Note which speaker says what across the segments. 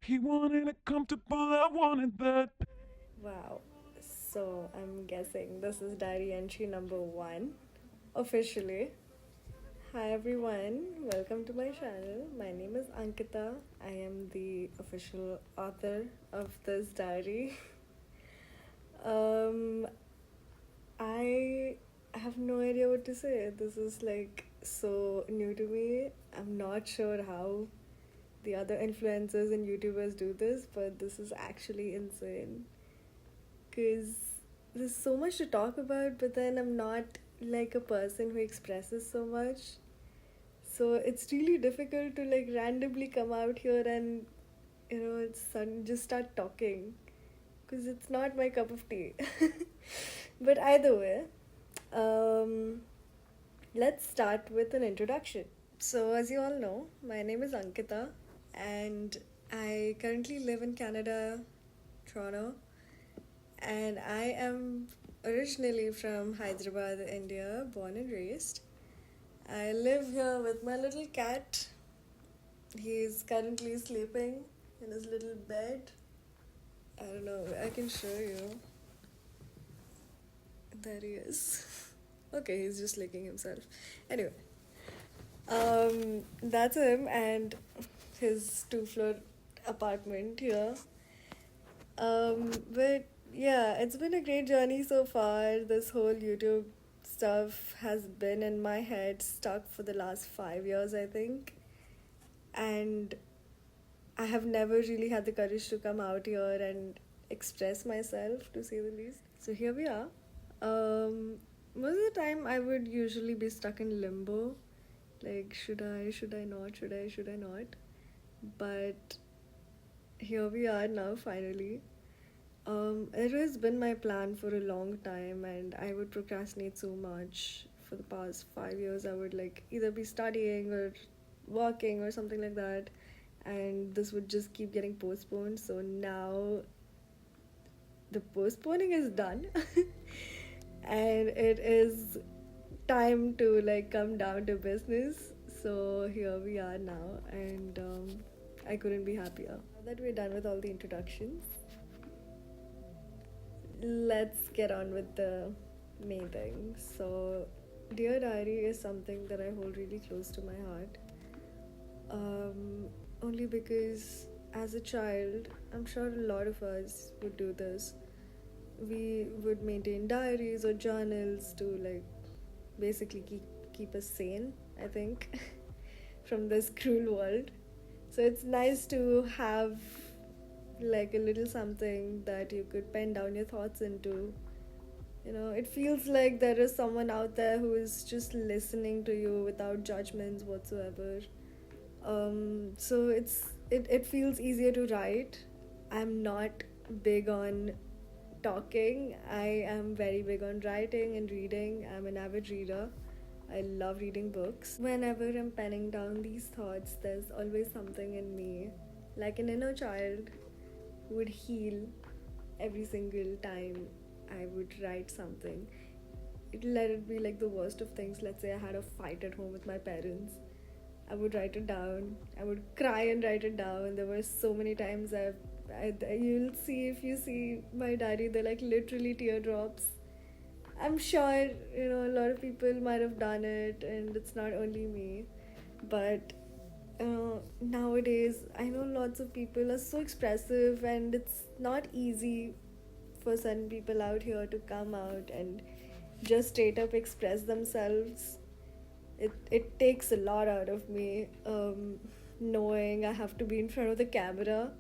Speaker 1: He wanted it comfortable, I wanted that.
Speaker 2: Wow. So I'm guessing this is diary entry number one, officially. Hi everyone, welcome to my channel. My name is Ankita. I am the official author of this diary. Um, I have no idea what to say. This is like so new to me. I'm not sure how the other influencers and YouTubers do this, but this is actually insane. Because there's so much to talk about, but then I'm not like a person who expresses so much. So it's really difficult to like randomly come out here and just start talking because it's not my cup of tea. But either way, um, let's start with an introduction. So, as you all know, my name is Ankita, and I currently live in Canada, Toronto, and I am originally from Hyderabad, India, born and raised. I live here with my little cat. He's currently sleeping in his little bed. I don't know, I can show you. There he is. Okay, he's just licking himself. Anyway, that's him and his two-floor apartment here. But yeah, it's been a great journey so far. This whole YouTube stuff has been in my head stuck for the last 5 years, I think. And I have never really had the courage to come out here and express myself, to say the least. So here we are. Um, Most of the time, I would usually be stuck in limbo. Like, should I not, should I not? But here we are now, finally. It has been my plan for a long time, and I would procrastinate so much. For the past 5 years, I would like either be studying or working or something like that, and this would just keep getting postponed. So now the postponing is done, and it is time to like come down to business. So here we are now, and I couldn't be happier. Now that we're done with all the introductions, let's get on with the main thing. So, Dear Diary is something that I hold really close to my heart. Only because as a child, I'm sure a lot of us would do this. We would maintain diaries or journals to like basically keep us sane, I think, from this cruel world. So it's nice to have like a little something that you could pen down your thoughts into. It feels like there is someone out there who is just listening to you without judgments whatsoever. So it feels easier to write. I'm not big on talking. I am very big on writing and reading. I'm an avid reader. I love reading books. Whenever I'm penning down these thoughts, there's always something in me, like an inner child, who would heal every single time I would write something. Let it be like the worst of things. Let's say I had a fight at home with my parents. I would write it down. I would cry and write it down. There were so many times you'll see if you see my diary, they're like literally teardrops. I'm sure a lot of people might have done it, and it's not only me. But nowadays, I know lots of people are so expressive, and it's not easy for certain people out here to come out and just straight up express themselves. It takes a lot out of me, knowing I have to be in front of the camera.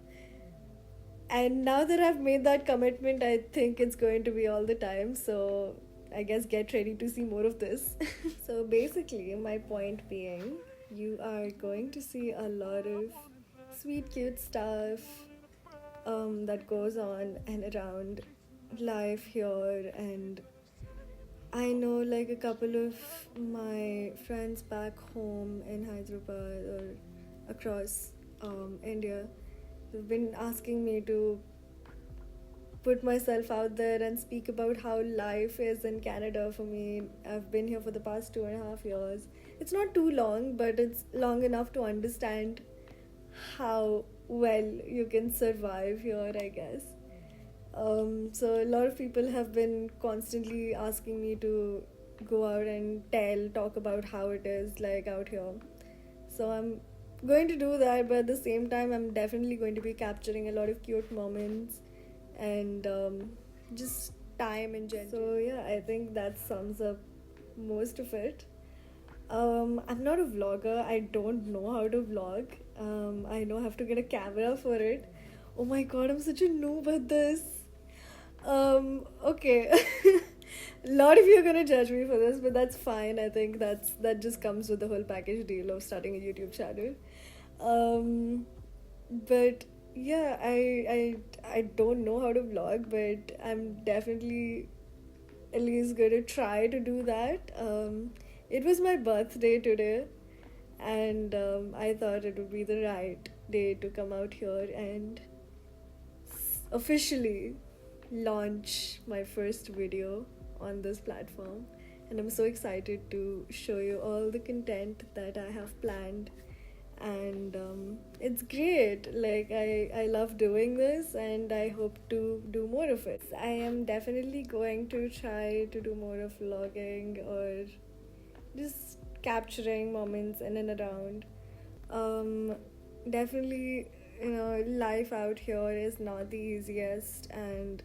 Speaker 2: And now that I've made that commitment, I think it's going to be all the time. So I guess get ready to see more of this. So basically, my point being, you are going to see a lot of sweet, cute stuff that goes on and around life here. And I know like a couple of my friends back home in Hyderabad or across India, they've been asking me to put myself out there and speak about how life is in Canada for me. I've been here for the past 2.5 years. It's not too long, but it's long enough to understand how well you can survive here, I guess. So a lot of people have been constantly asking me to go out and talk about how it is like out here. So I'm going to do that, but at the same time, I'm definitely going to be capturing a lot of cute moments and just time in general. So yeah, I think that sums up most of it. I'm not a vlogger. I don't know how to vlog. I know I have to get a camera for it. Oh my god, I'm such a noob at this. Okay. A lot of you are gonna judge me for this, but that's fine. I think that just comes with the whole package deal of starting a YouTube channel. Um, but yeah, I don't know how to vlog, but I'm definitely at least gonna try to do that. It was my birthday today, and I thought it would be the right day to come out here and officially launch my first video on this platform. And I'm so excited to show you all the content that I have planned. And it's great. Like, I love doing this, and I hope to do more of it. I am definitely going to try to do more of vlogging or just capturing moments in and around. Definitely, life out here is not the easiest, and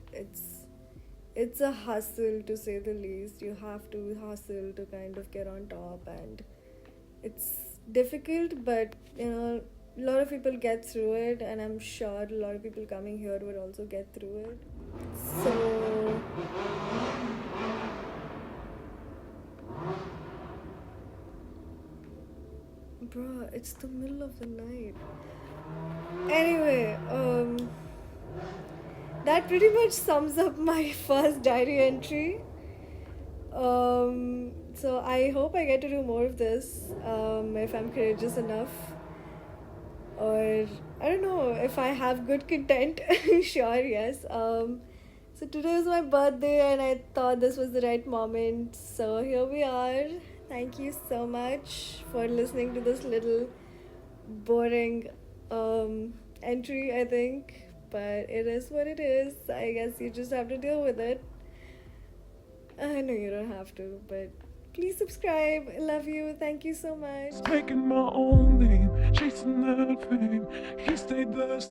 Speaker 2: it's a hustle, to say the least. You have to hustle to kind of get on top, and it's difficult, but a lot of people get through it, and I'm sure a lot of people coming here would also get through it. So bro, it's the middle of the night. Anyway, that pretty much sums up my first diary entry. So I hope I get to do more of this, if I'm courageous enough, or I don't know if I have good content. Sure, yes. So today was my birthday, and I thought this was the right moment. So here we are. Thank you so much for listening to this little boring entry, I think. But it is what it is. I guess you just have to deal with it. I know you don't have to, but please subscribe. I love you. Thank you so much.
Speaker 1: Taking my own name, chasing that fame. He stayed the